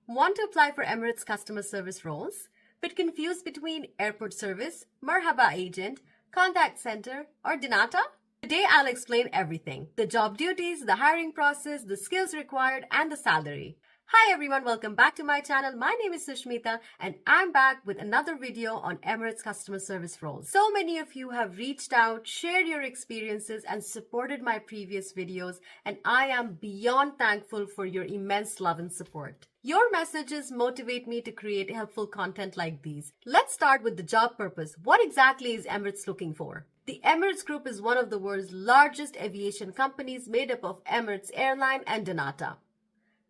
Want to apply for Emirates customer service roles, but confused between airport service, Marhaba agent, contact center, or Dinata? Today I'll explain everything: the job duties, the hiring process, the skills required, and the salary. Hi everyone, welcome back to my channel. My name is Sushmita and I'm back with another video on Emirates customer service roles. So many of you have reached out, shared your experiences and supported my previous videos, and I am beyond thankful for your immense love and support. Your messages motivate me to create helpful content like these. Let's start with the job purpose. What exactly is Emirates looking for? The Emirates Group is one of the world's largest aviation companies, made up of Emirates Airline and Dinata.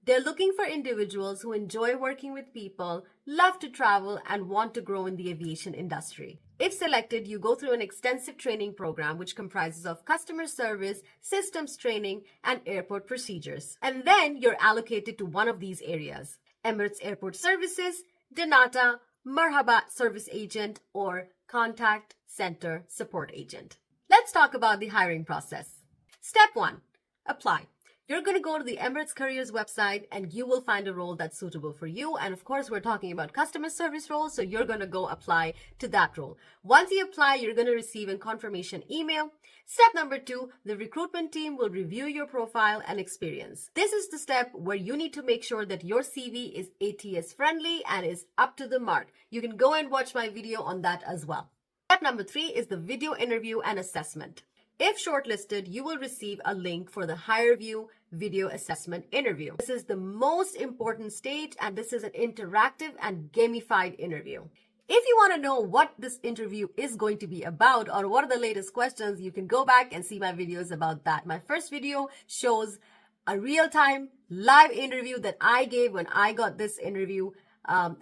They're looking for individuals who enjoy working with people, love to travel, and want to grow in the aviation industry. If selected, you go through an extensive training program which comprises of customer service, systems training, and airport procedures. And then you're allocated to one of these areas: Emirates Airport Services, Dinata, Marhaba Service Agent, or Contact Center Support Agent. Let's talk about the hiring process. Step 1. Apply. You're going to go to the Emirates Careers website and you will find a role that's suitable for you. And of course, we're talking about customer service roles, so you're going to go apply to that role. Once you apply, you're going to receive a confirmation email. Step number 2, the recruitment team will review your profile and experience. This is the step where you need to make sure that your CV is ATS friendly and is up to the mark. You can go and watch my video on that as well. Step number 3 is the video interview and assessment. If shortlisted, you will receive a link for the HireVue video assessment interview. This is the most important stage, and this is an interactive and gamified interview. If you want to know what this interview is going to be about or what are the latest questions, you can go back and see my videos about that. My first video shows a real-time live interview that I gave when I got this interview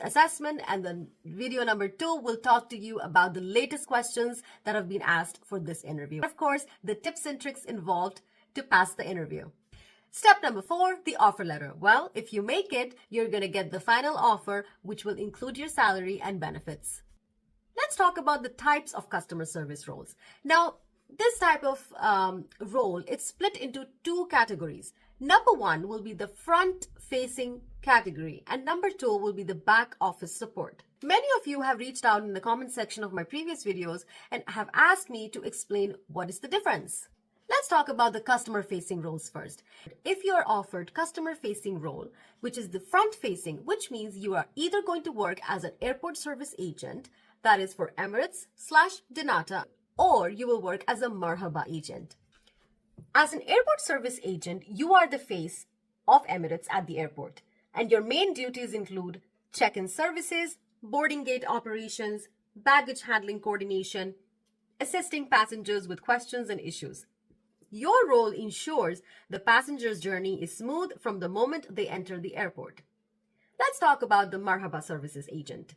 assessment, and then video number 2 will talk to you about the latest questions that have been asked for this interview. Of course, the tips and tricks involved to pass the interview. Step number 4, the offer letter. Well, if you make it, you're going to get the final offer, which will include your salary and benefits. Let's talk about the types of customer service roles. Now, this type of role, it's split into 2 categories. Number 1 will be the front-facing category, and number 2 will be the back office support. Many of you have reached out in the comment section of my previous videos and have asked me to explain what is the difference. Let's talk about the customer-facing roles first. If you are offered customer-facing role, which is the front-facing, which means you are either going to work as an airport service agent, that is for Emirates/Dinata, or you will work as a Marhaba agent. As an airport service agent, you are the face of Emirates at the airport, and your main duties include check-in services, boarding gate operations, baggage handling coordination, assisting passengers with questions and issues. Your role ensures the passenger's journey is smooth from the moment they enter the airport. Let's talk about the Marhaba Services agent.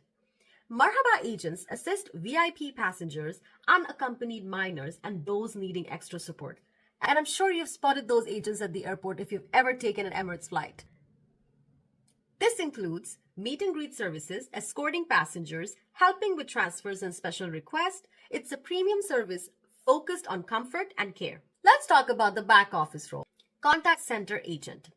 Marhaba agents assist VIP passengers, unaccompanied minors, and those needing extra support. And I'm sure you've spotted those agents at the airport if you've ever taken an Emirates flight. This includes meet and greet services, escorting passengers, helping with transfers and special requests. It's a premium service focused on comfort and care. Let's talk about the back office role, contact center agent.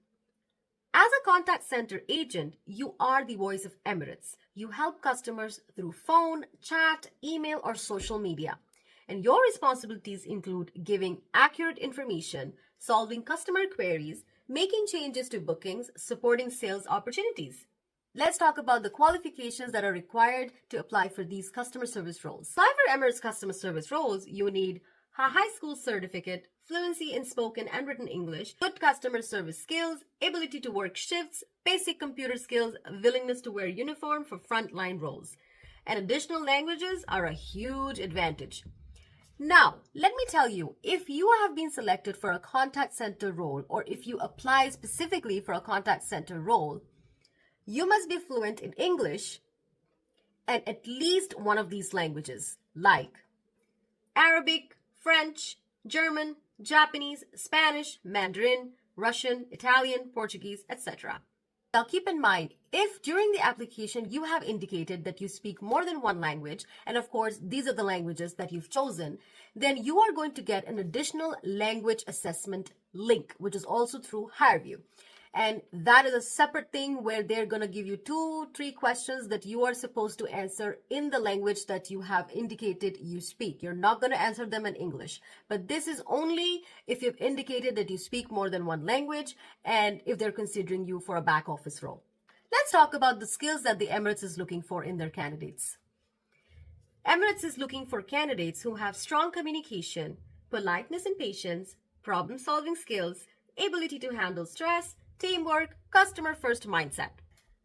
As a contact center agent, you are the voice of Emirates. You help customers through phone, chat, email, or social media. And your responsibilities include giving accurate information, solving customer queries, making changes to bookings, supporting sales opportunities. Let's talk about the qualifications that are required to apply for these customer service roles. To apply for Emirates customer service roles, you need a high school certificate, fluency in spoken and written English, good customer service skills, ability to work shifts, basic computer skills, willingness to wear uniform for frontline roles. And additional languages are a huge advantage. Now, let me tell you, if you have been selected for a contact center role, or if you apply specifically for a contact center role, you must be fluent in English and at least one of these languages, like Arabic, French, German, Japanese, Spanish, Mandarin, Russian, Italian, Portuguese, etc. Now keep in mind, if during the application you have indicated that you speak more than one language, and of course these are the languages that you've chosen, then you are going to get an additional language assessment link, which is also through HireVue. And that is a separate thing where they're going to give you 2-3 questions that you are supposed to answer in the language that you have indicated you speak. You're not going to answer them in English, but this is only if you've indicated that you speak more than one language and if they're considering you for a back office role. Let's talk about the skills that the Emirates is looking for in their candidates. Emirates is looking for candidates who have strong communication, politeness and patience, problem-solving skills, ability to handle stress, teamwork, customer-first mindset.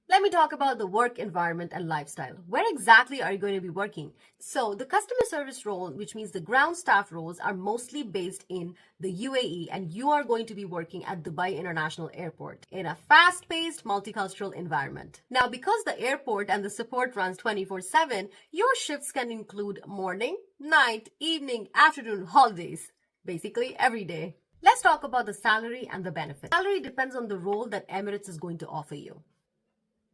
Let me talk about the work environment and lifestyle. Where exactly are you going to be working? So the customer service role, which means the ground staff roles, are mostly based in the UAE, and you are going to be working at Dubai International Airport in a fast-paced multicultural environment. Now, because the airport and the support runs 24/7, your shifts can include morning, night, evening, afternoon, holidays, basically every day. Let's talk about the salary and the benefits. Salary depends on the role that Emirates is going to offer you.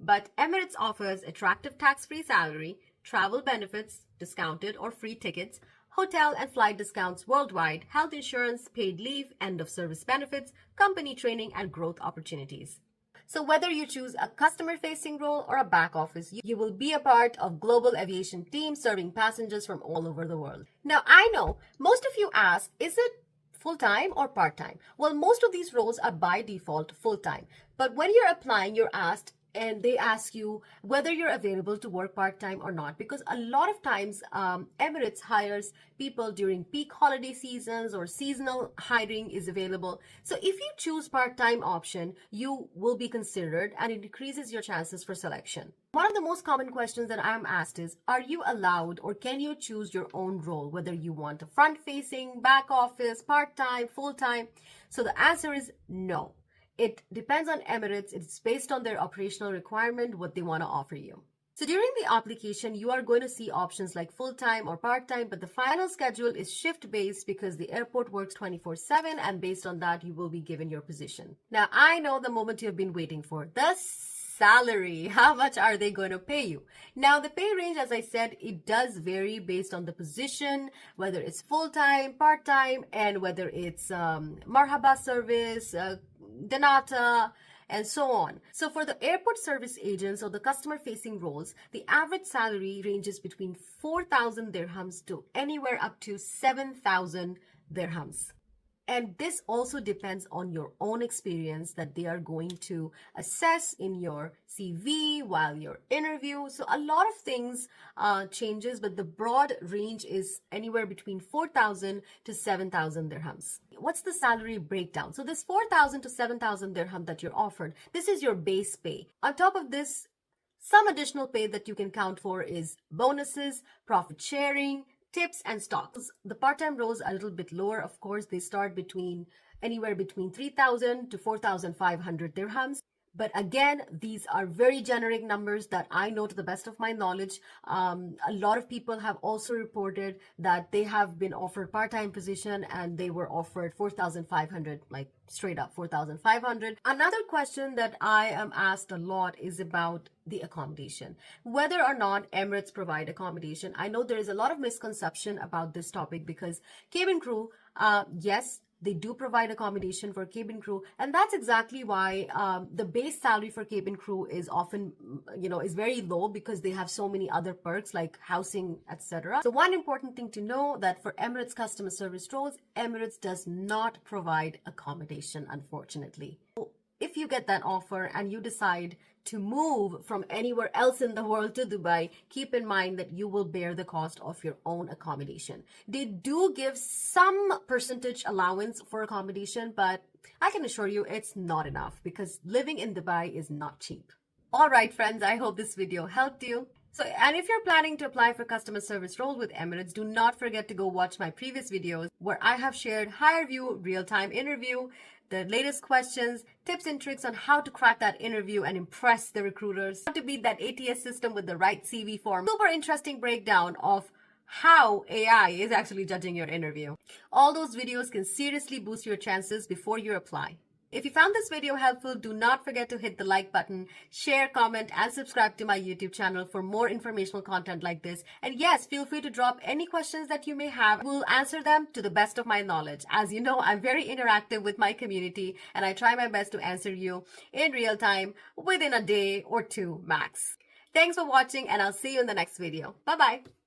But Emirates offers attractive tax-free salary, travel benefits, discounted or free tickets, hotel and flight discounts worldwide, health insurance, paid leave, end-of-service benefits, company training, and growth opportunities. So whether you choose a customer-facing role or a back office, you will be a part of global aviation teams serving passengers from all over the world. Now, I know most of you ask, is it full-time or part-time? Well, most of these roles are by default full-time. But when you're applying, you're asked, and they ask you whether you're available to work part-time or not, because a lot of times Emirates hires people during peak holiday seasons or seasonal hiring is available. So if you choose part-time option, you will be considered and it increases your chances for selection. One of the most common questions that I'm asked is, are you allowed or can you choose your own role, whether you want a front-facing, back office, part-time, full-time? So the answer is no. It depends on Emirates. It's based on their operational requirement, what they want to offer you. So during the application, you are going to see options like full-time or part-time, but the final schedule is shift-based because the airport works 24/7, and based on that, you will be given your position. Now, I know the moment you've been waiting for, the salary. How much are they going to pay you? Now, the pay range, as I said, it does vary based on the position, whether it's full-time, part-time, and whether it's Marhaba Service, Danata, and so on. So for the airport service agents or the customer-facing roles, the average salary ranges between 4,000 dirhams to anywhere up to 7,000 dirhams. And this also depends on your own experience that they are going to assess in your CV while your interview. So a lot of things changes, but the broad range is anywhere between 4,000 to 7,000 dirhams. What's the salary breakdown? So this 4,000 to 7,000 dirham that you're offered, this is your base pay. On top of this, some additional pay that you can count for is bonuses, profit sharing, tips, and stocks. The part-time roles are a little bit lower. Of course, they start anywhere between 3,000 to 4,500 dirhams. But again, these are very generic numbers that I know to the best of my knowledge. A lot of people have also reported that they have been offered part-time position and they were offered 4,500, like straight up 4,500. Another question that I am asked a lot is about the accommodation. Whether or not Emirates provide accommodation. I know there is a lot of misconception about this topic because cabin crew, yes, they do provide accommodation for cabin crew, and that's exactly why the base salary for cabin crew is often, is very low because they have so many other perks like housing, etc. So one important thing to know that for Emirates customer service roles, Emirates does not provide accommodation, unfortunately. If you get that offer and you decide to move from anywhere else in the world to Dubai, keep in mind that you will bear the cost of your own accommodation. They do give some percentage allowance for accommodation, but I can assure you it's not enough because living in Dubai is not cheap. All right, friends, I hope this video helped you. And if you're planning to apply for customer service role with Emirates, do not forget to go watch my previous videos where I have shared HireVue real-time interview, the latest questions, tips and tricks on how to crack that interview and impress the recruiters, how to beat that ATS system with the right CV form, super interesting breakdown of how AI is actually judging your interview. All those videos can seriously boost your chances before you apply. If you found this video helpful, do not forget to hit the like button, share, comment, and subscribe to my YouTube channel for more informational content like this. And yes, feel free to drop any questions that you may have. We'll answer them to the best of my knowledge. As you know, I'm very interactive with my community, and I try my best to answer you in real time within a day or two max. Thanks for watching, and I'll see you in the next video. Bye-bye.